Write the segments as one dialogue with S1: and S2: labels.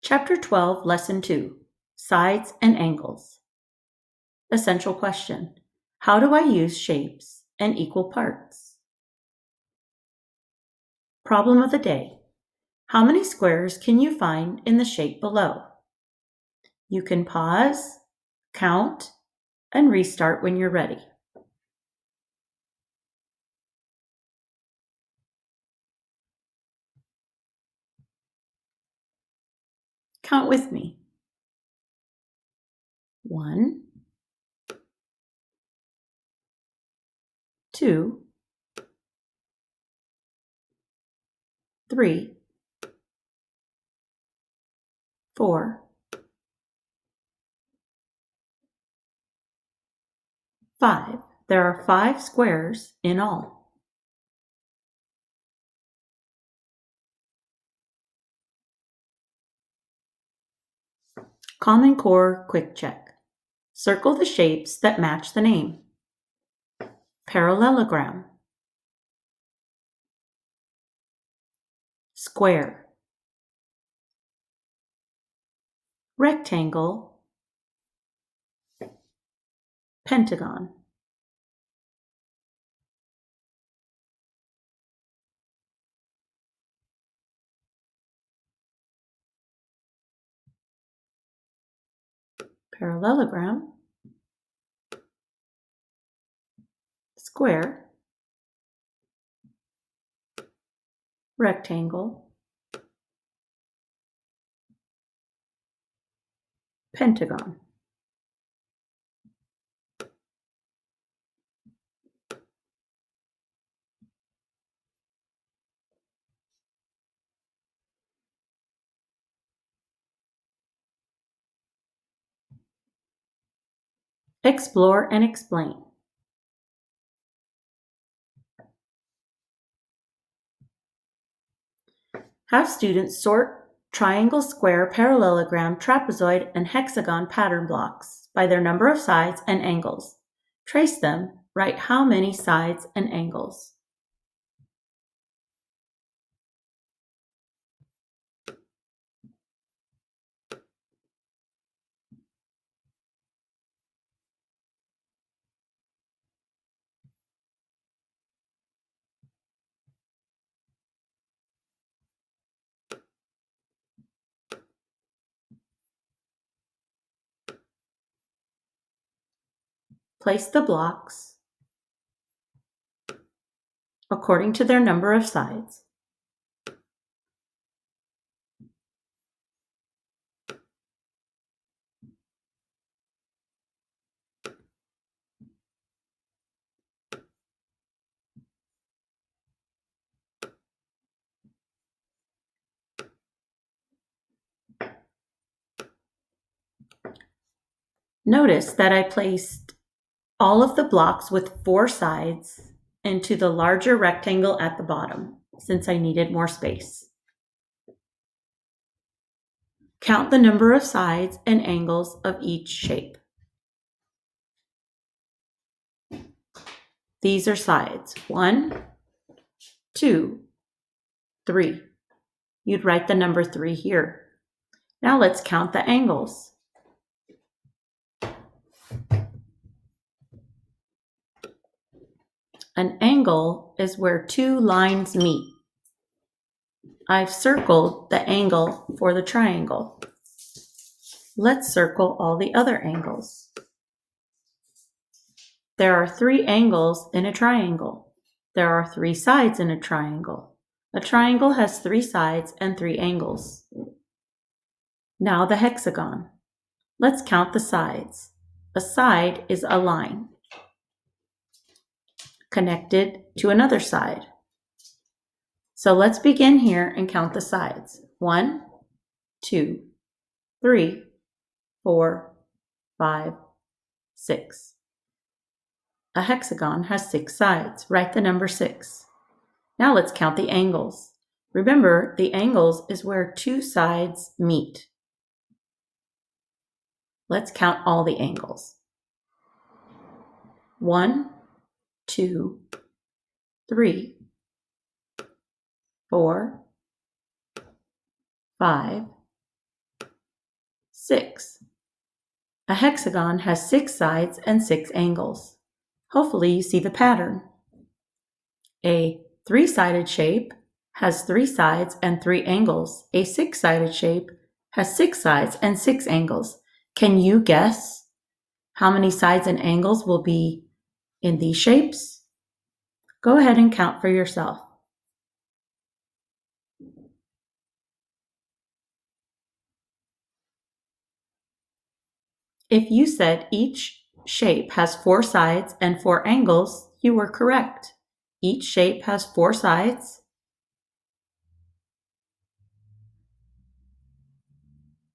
S1: Chapter 12, Lesson 2, Sides and Angles. Essential question: how do I use shapes and equal parts? Problem of the day: how many squares can you find in the shape below? You can pause, count, and restart when you're ready. Count with me. 1, 2, 3, 4, 5. There are 5 squares in all. Common Core Quick Check. Circle the shapes that match the name. Parallelogram, square, rectangle, pentagon. Parallelogram, square, rectangle, pentagon. Explore and explain. Have students sort triangle, square, parallelogram, trapezoid, and hexagon pattern blocks by their number of sides and angles. Trace them. Write how many sides and angles. Place the blocks according to their number of sides. Notice that I placed all of the blocks with 4 sides into the larger rectangle at the bottom, since I needed more space. Count the number of sides and angles of each shape. These are sides. 1, 2, 3. You'd write the number 3 here. Now let's count the angles. An angle is where 2 lines meet. I've circled the angle for the triangle. Let's circle all the other angles. There are 3 angles in a triangle. There are 3 sides in a triangle. A triangle has 3 sides and 3 angles. Now the hexagon. Let's count the sides. A side is a line connected to another side. So let's begin here and count the sides. 1, 2, 3, 4, 5, 6. A hexagon has 6 sides. Write the number 6. Now let's count the angles. Remember, the angles is where 2 sides meet. Let's count all the angles. 1, 2, 3, 4, 5, 6. A hexagon has 6 sides and 6 angles. Hopefully you see the pattern. A 3-sided shape has 3 sides and 3 angles. A 6-sided shape has 6 sides and 6 angles. Can you guess how many sides and angles will be in these shapes? Go ahead and count for yourself. If you said each shape has 4 sides and 4 angles, you were correct. Each shape has 4 sides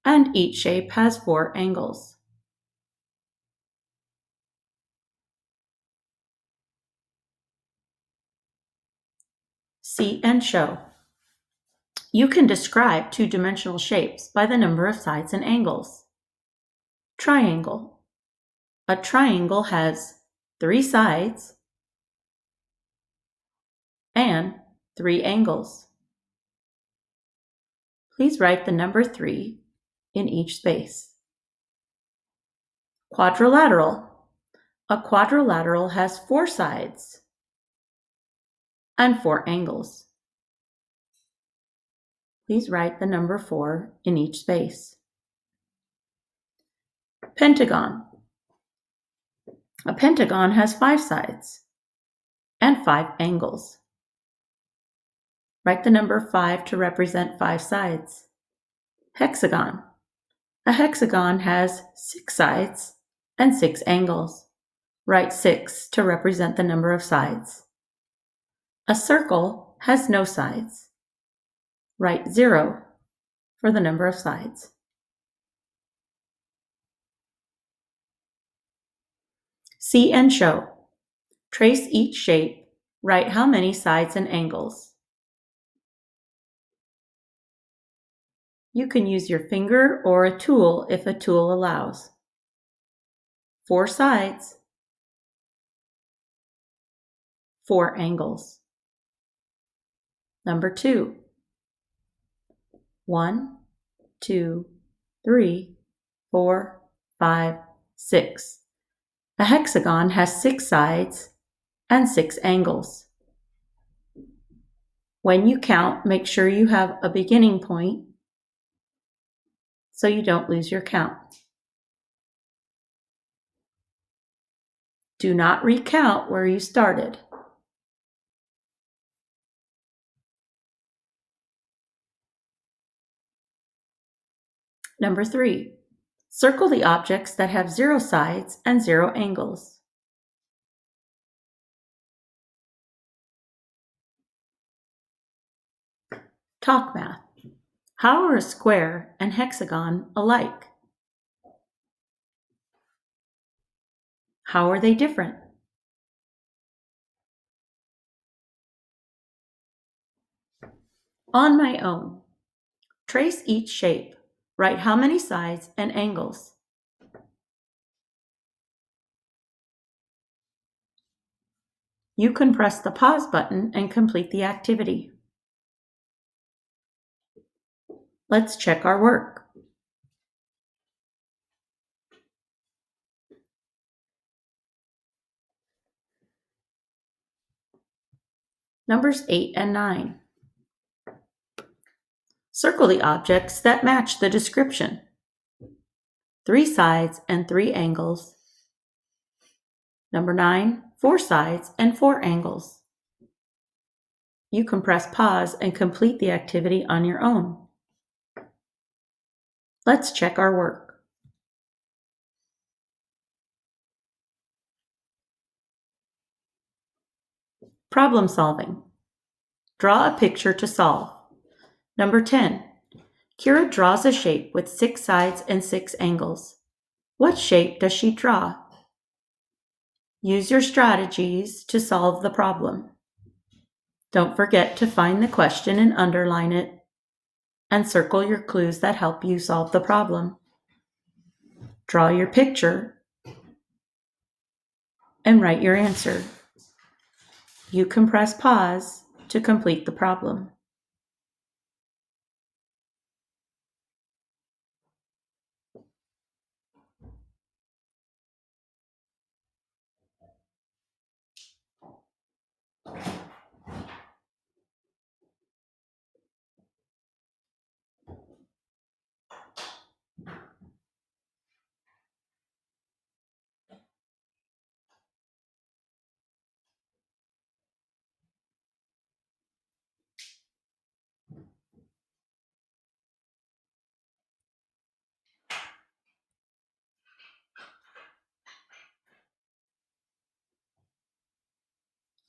S1: and each shape has 4 angles. See and show. You can describe two-dimensional shapes by the number of sides and angles. Triangle. A triangle has 3 sides and 3 angles. Please write the number 3 in each space. Quadrilateral. A quadrilateral has 4 sides and 4 angles. Please write the number 4 in each space. Pentagon. A pentagon has 5 sides and 5 angles. Write the number 5 to represent 5 sides. Hexagon. A hexagon has 6 sides and 6 angles. Write 6 to represent the number of sides. A circle has no sides. Write 0 for the number of sides. See and show. Trace each shape. Write how many sides and angles. You can use your finger or a tool if a tool allows. 4 sides, 4 angles. Number 2. 1, 2, 3, 4, 5, 6. A hexagon has 6 sides and 6 angles. When you count, make sure you have a beginning point so you don't lose your count. Do not recount where you started. Number 3. Circle the objects that have 0 sides and 0 angles. Talk math. How are a square and hexagon alike? How are they different? On my own. Trace each shape. Write how many sides and angles. You can press the pause button and complete the activity. Let's check our work. Numbers 8 and 9. Circle the objects that match the description. 3 sides and 3 angles. Number 9, 4 sides and 4 angles. You can press pause and complete the activity on your own. Let's check our work. Problem solving. Draw a picture to solve. Number 10. Kira draws a shape with 6 sides and 6 angles. What shape does she draw? Use your strategies to solve the problem. Don't forget to find the question and underline it, and circle your clues that help you solve the problem. Draw your picture and write your answer. You can press pause to complete the problem.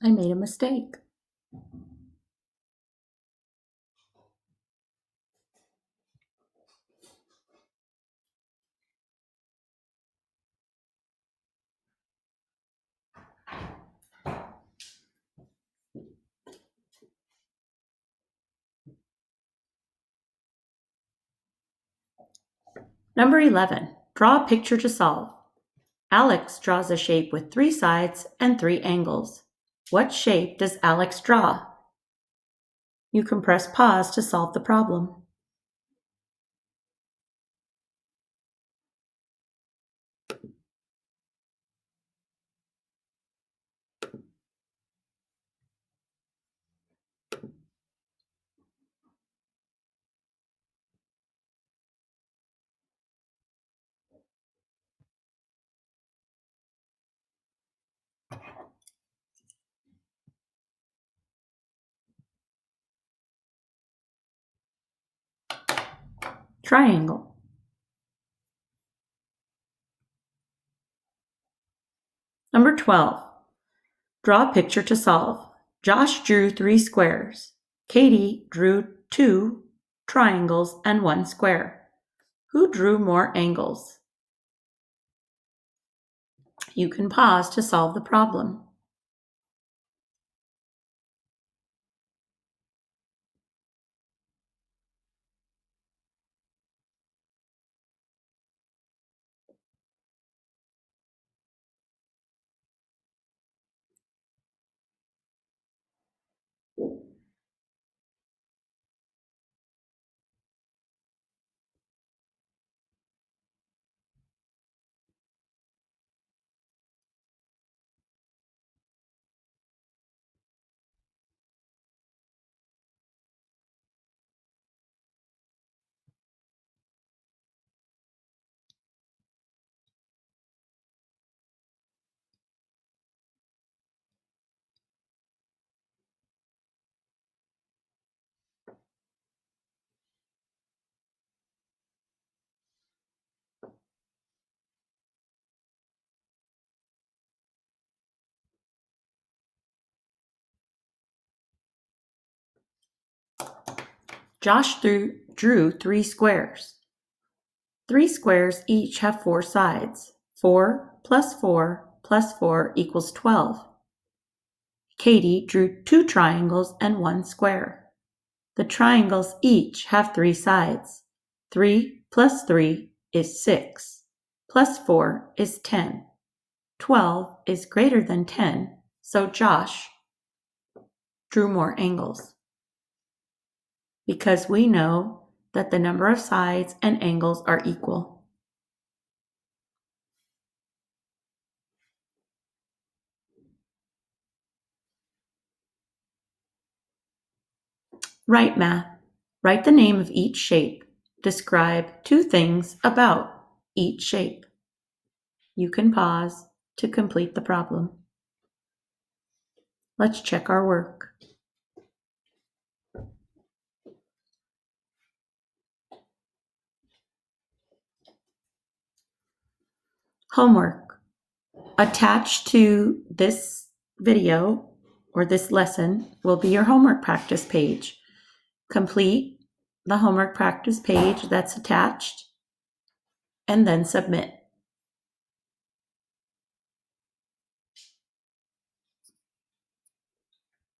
S1: I made a mistake. Number 11. Draw a picture to solve. Alex draws a shape with 3 sides and 3 angles. What shape does Alex draw? You can press pause to solve the problem. Triangle. Number 12. Draw a picture to solve. Josh drew 3 squares. Katie drew 2 triangles and 1 square. Who drew more angles? You can pause to solve the problem. Josh drew 3 squares. 3 squares each have 4 sides. 4 plus 4 plus 4 equals 12. Katie drew 2 triangles and 1 square. The triangles each have 3 sides. 3 plus 3 is 6. Plus 4 is 10. 12 is greater than 10, so Josh drew more angles. Because we know that the number of sides and angles are equal. Write math. Write the name of each shape. Describe 2 things about each shape. You can pause to complete the problem. Let's check our work. Homework. Attached to this video or this lesson will be your homework practice page. Complete the homework practice page that's attached and then submit.